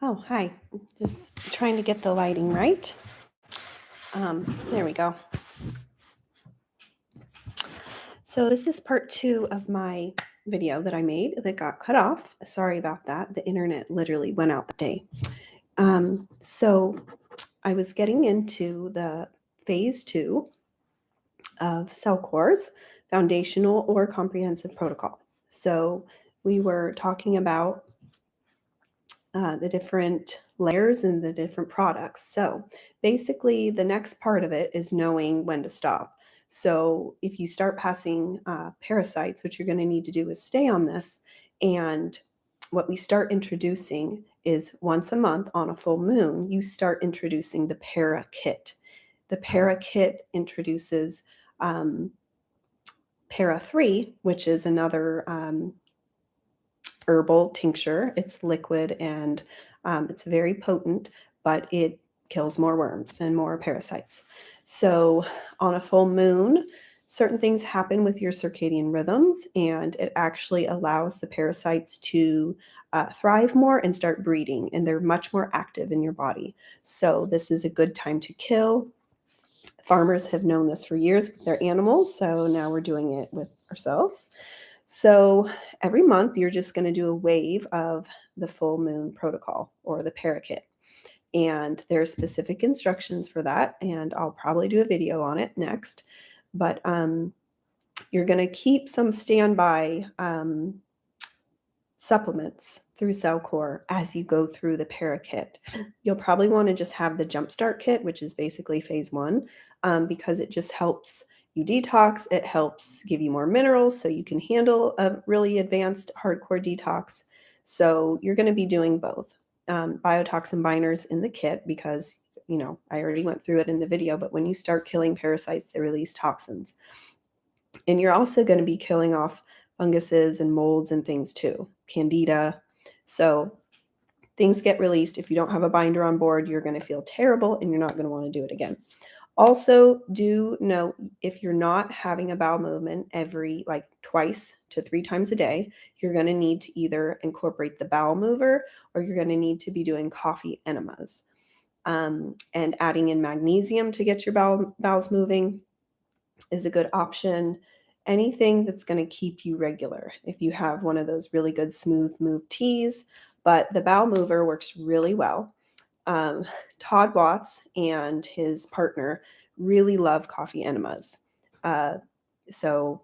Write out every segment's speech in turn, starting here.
Oh, hi. Just trying to get the lighting right. There we go. So this is part 2 of my video that I made that got cut off. Sorry about that. The internet literally went out the day. So I was getting into the phase 2 of Cellcore's foundational or comprehensive protocol. So we were talking about the different layers and the different products. So basically, the next part of it is knowing when to stop. So if you start passing parasites, what you're going to need to do is stay on this. And what we start introducing is once a month on a full moon, you start introducing the para kit. The para kit introduces um, para 3, which is another herbal tincture. It's liquid and it's very potent, but it kills more worms and more parasites. So, on a full moon, certain things happen with your circadian rhythms, and it actually allows the parasites to thrive more and start breeding, and they're much more active in your body. So, this is a good time to kill. Farmers have known this for years with their animals, so now we're doing it with ourselves. So every month, you're just going to do a wave of the full moon protocol or the parakit. And there's specific instructions for that. And I'll probably do a video on it next. But you're going to keep some standby supplements through Cellcore as you go through the para kit. You'll probably want to just have the jumpstart kit, which is basically phase 1, because it just helps you detox. It helps give you more minerals so you can handle a really advanced hardcore detox. So you're going to be doing both. Biotoxin binders in the kit because, I already went through it in the video, but when you start killing parasites, they release toxins. And you're also going to be killing off funguses and molds and things too, candida. So things get released. If you don't have a binder on board, you're going to feel terrible and you're not going to want to do it again. Also, do note if you're not having a bowel movement every like twice to 3 times a day, you're going to need to either incorporate the bowel mover or you're going to need to be doing coffee enemas. And adding in magnesium to get your bowels moving is a good option. Anything that's going to keep you regular. If you have one of those really good smooth move teas, but the bowel mover works really well. Todd Watts and his partner really love coffee enemas. So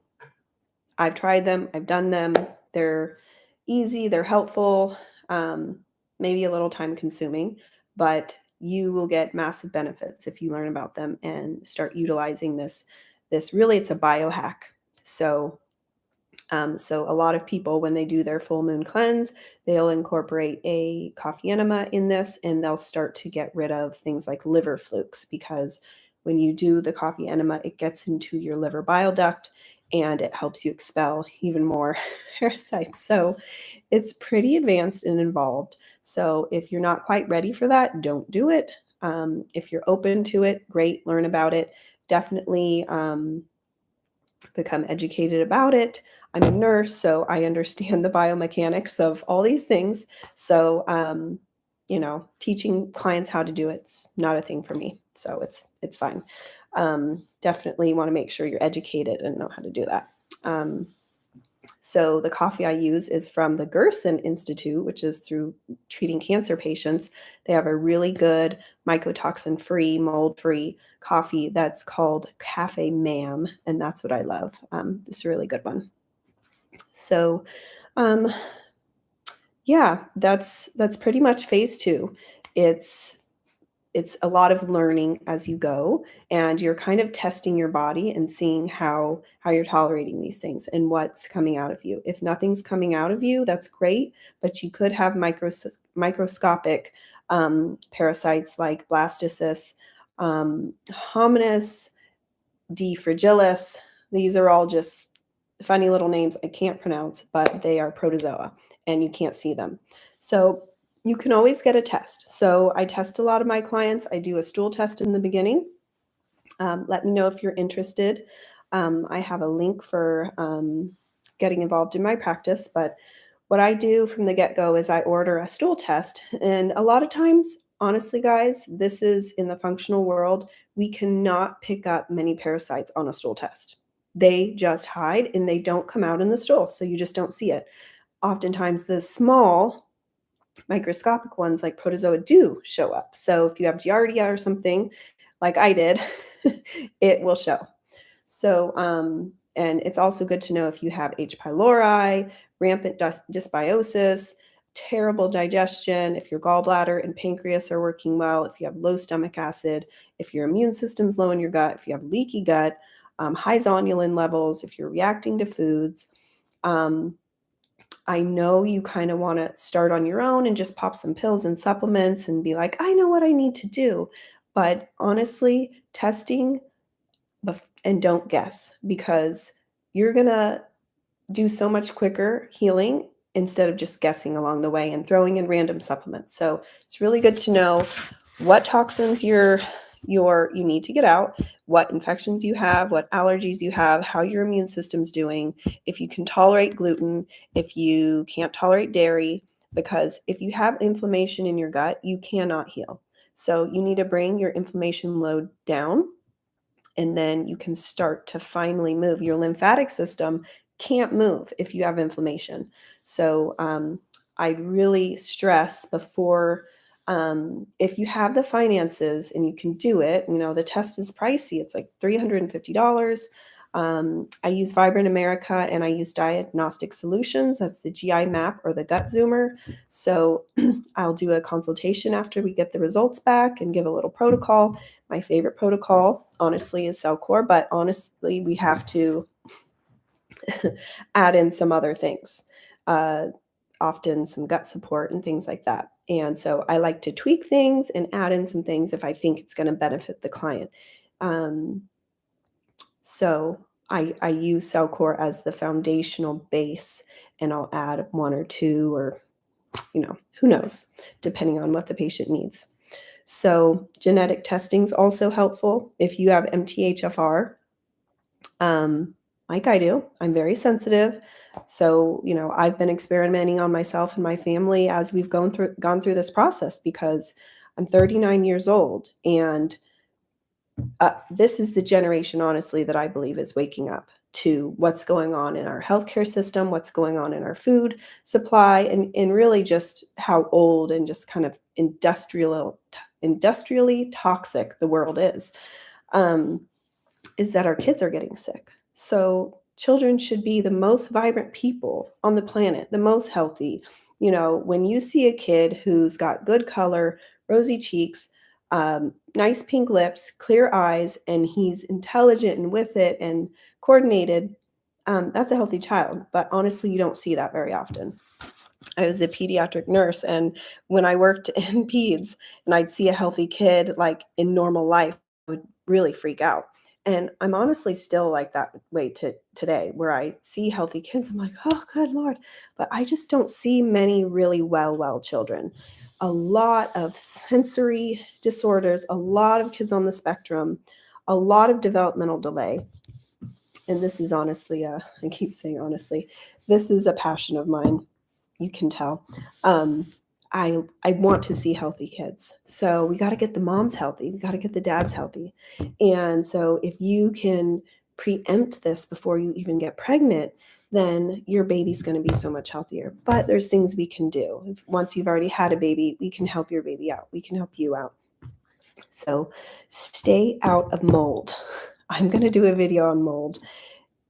I've tried them, I've done them. They're easy, they're helpful, maybe a little time consuming, but you will get massive benefits if you learn about them and start utilizing this really it's a biohack. So a lot of people, when they do their full moon cleanse, they'll incorporate a coffee enema in this, and they'll start to get rid of things like liver flukes because when you do the coffee enema, it gets into your liver bile duct and it helps you expel even more parasites. So it's pretty advanced and involved. So if you're not quite ready for that, don't do it. If you're open to it, great, learn about it. Definitely become educated about it. I'm a nurse, so I understand the biomechanics of all these things. So, teaching clients how to do it's not a thing for me. So it's fine. Definitely want to make sure you're educated and know how to do that. So the coffee I use is from the Gerson Institute, which is through treating cancer patients. They have a really good mycotoxin-free, mold-free coffee that's called Cafe Ma'am, and that's what I love. It's a really good one. So, um, yeah, that's pretty much phase 2. It's a lot of learning as you go, and you're kind of testing your body and seeing how you're tolerating these things and what's coming out of you. If nothing's coming out of you, that's great, but you could have microscopic parasites like blastocysts, hominis, D. fragilis. These are all just funny little names I can't pronounce, but they are protozoa and you can't see them. So you can always get a test. So I test a lot of my clients. I do a stool test in the beginning. Let me know if you're interested. I have a link for getting involved in my practice, but what I do from the get-go is I order a stool test, and a lot of times, honestly, guys, this is in the functional world, we cannot pick up many parasites on a stool test. They just hide and they don't come out in the stool, so you just don't see it. Oftentimes, the small microscopic ones like protozoa do show up. So if you have giardia or something like I did, it will show. So, and it's also good to know if you have H. pylori, rampant dysbiosis, terrible digestion, if your gallbladder and pancreas are working well, if you have low stomach acid, if your immune system's low in your gut, if you have leaky gut, high zonulin levels, if you're reacting to foods. Um, I know you kind of want to start on your own and just pop some pills and supplements and be like, I know what I need to do. But honestly, testing and don't guess because you're going to do so much quicker healing instead of just guessing along the way and throwing in random supplements. So it's really good to know what toxins you need to get out, what infections you have, what allergies you have, how your immune system's doing, if you can tolerate gluten, if you can't tolerate dairy, because if you have inflammation in your gut, you cannot heal. So you need to bring your inflammation load down and then you can start to finally move. Your lymphatic system can't move if you have inflammation. So I really stress before, if you have the finances and you can do it, the test is pricey. It's like $350. I use Vibrant America and I use Diagnostic Solutions. That's the GI map or the gut zoomer. So I'll do a consultation after we get the results back and give a little protocol. My favorite protocol, honestly, is Cellcore, but honestly, we have to add in some other things, uh, often some gut support and things like that. And so I like to tweak things and add in some things if I think it's going to benefit the client. Um, so I use Cellcore as the foundational base, and I'll add one or two, or who knows, depending on what the patient needs. So genetic testing is also helpful. If you have MTHFR, like I do, I'm very sensitive. So, I've been experimenting on myself and my family as we've gone through this process because I'm 39 years old, and this is the generation, honestly, that I believe is waking up to what's going on in our healthcare system, what's going on in our food supply, and really just how old and just kind of industrially toxic the world is that our kids are getting sick. So children should be the most vibrant people on the planet, the most healthy. When you see a kid who's got good color, rosy cheeks, nice pink lips, clear eyes, and he's intelligent and with it and coordinated, that's a healthy child. But honestly, you don't see that very often. I was a pediatric nurse, and when I worked in peds and I'd see a healthy kid like in normal life, I would really freak out. And I'm honestly still like that way to today, where I see healthy kids, I'm like, oh, good Lord. But I just don't see many really well children. A lot of sensory disorders, a lot of kids on the spectrum, a lot of developmental delay. And this is honestly, I keep saying honestly, this is a passion of mine. You can tell. I want to see healthy kids. So we got to get the moms healthy. We got to get the dads healthy. And so if you can preempt this before you even get pregnant, then your baby's going to be so much healthier. But there's things we can do. Once you've already had a baby, we can help your baby out. We can help you out. So stay out of mold. I'm going to do a video on mold.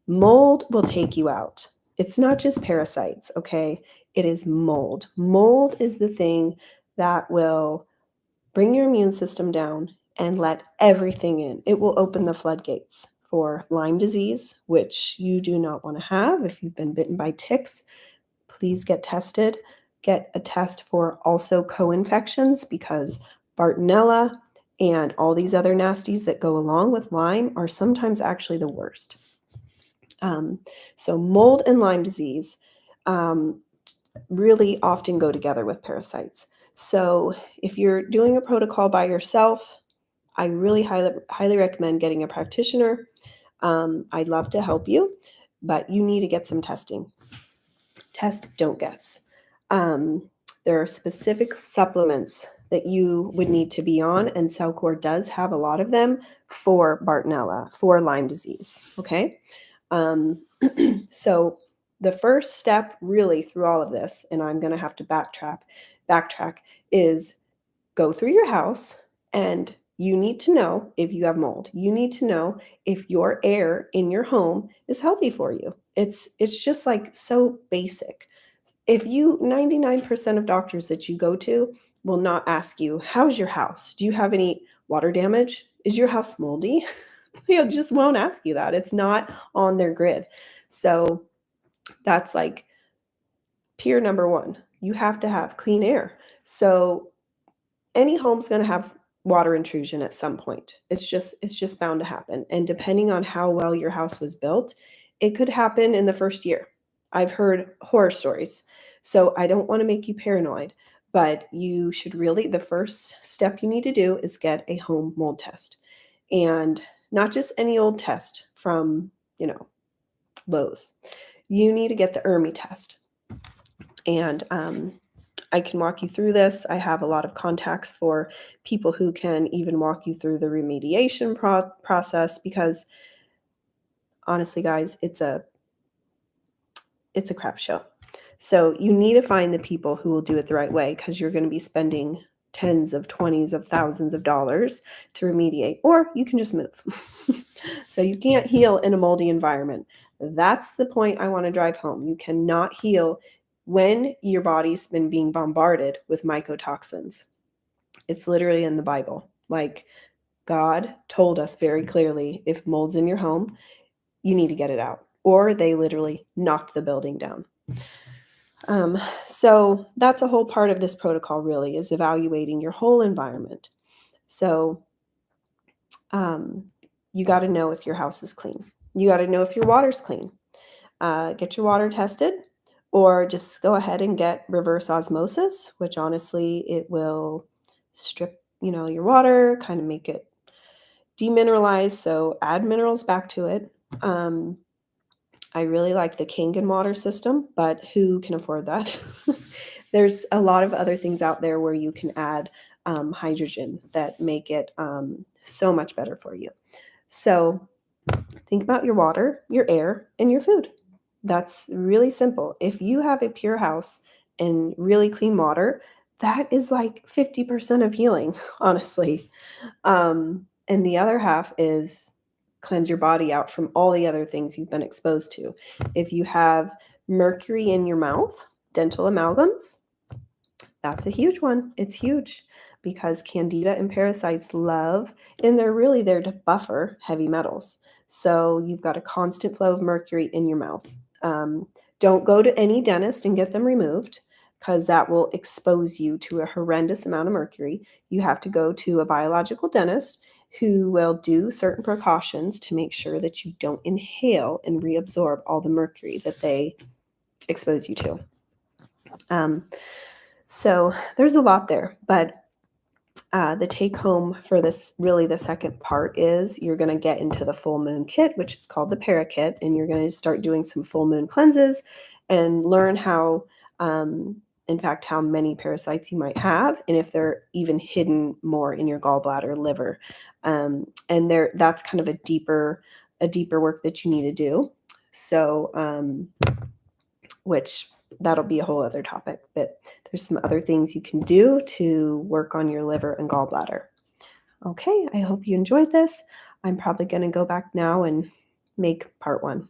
Mold will take you out. It's not just parasites, okay? It is mold. Mold is the thing that will bring your immune system down and let everything in. It will open the floodgates for Lyme disease, which you do not want to have. If you've been bitten by ticks, please get tested. Get a test for also co-infections, because Bartonella and all these other nasties that go along with Lyme are sometimes actually the worst. So mold and Lyme disease really often go together with parasites. So if you're doing a protocol by yourself, I really highly recommend getting a practitioner. I'd love to help you, but you need to get some testing. Test, don't guess. Um, there are specific supplements that you would need to be on, and Cellcore does have a lot of them for Bartonella, for Lyme disease. Okay. Um, so the first step really through all of this, and I'm going to have to backtrack, is go through your house, and you need to know if you have mold. You need to know if your air in your home is healthy for you. It's just like so basic. If you 99% of doctors that you go to will not ask you, how's your house? Do you have any water damage? Is your house moldy? They just won't ask you that. It's not on their grid. So that's like peer number one. You have to have clean air. So any home's going to have water intrusion at some point. It's just bound to happen. And depending on how well your house was built, it could happen in the first year. I've heard horror stories. So I don't want to make you paranoid, but you should really, the first step you need to do is get a home mold test. And not just any old test from, Lowe's. You need to get the ERMI test. And I can walk you through this. I have a lot of contacts for people who can even walk you through the remediation process, because honestly, guys, it's a crap show. So you need to find the people who will do it the right way, because you're going to be spending tens of twenties of thousands of dollars to remediate, or you can just move. So you can't heal in a moldy environment. That's the point I want to drive home. You cannot heal when your body's been being bombarded with mycotoxins. It's literally in the Bible. Like, God told us very clearly, if mold's in your home, you need to get it out, or they literally knocked the building down. So that's a whole part of this protocol, really, is evaluating your whole environment. So you got to know if your house is clean. You got to know if your water's clean. Get your water tested, or just go ahead and get reverse osmosis, which honestly, it will strip, your water, kind of make it demineralized. So add minerals back to it. I really like the Kangen water system, but who can afford that? There's a lot of other things out there where you can add hydrogen that make it so much better for you. So think about your water, your air, and your food. That's really simple. If you have a pure house and really clean water, that is like 50% of healing, honestly. And the other half is cleanse your body out from all the other things you've been exposed to. If you have mercury in your mouth, dental amalgams, that's a huge one. It's huge because candida and parasites love, and they're really there to buffer heavy metals. So you've got a constant flow of mercury in your mouth. Don't go to any dentist and get them removed, because that will expose you to a horrendous amount of mercury. You have to go to a biological dentist who will do certain precautions to make sure that you don't inhale and reabsorb all the mercury that they expose you to. So there's a lot there, but the take home for this, really the second part, is you're going to get into the full moon kit, which is called the para kit, and you're going to start doing some full moon cleanses and learn how, in fact, how many parasites you might have, and if they're even hidden more in your gallbladder, liver. And that's kind of a deeper work that you need to do. So, which that'll be a whole other topic, but there's some other things you can do to work on your liver and gallbladder. Okay, I hope you enjoyed this. I'm probably going to go back now and make part 1.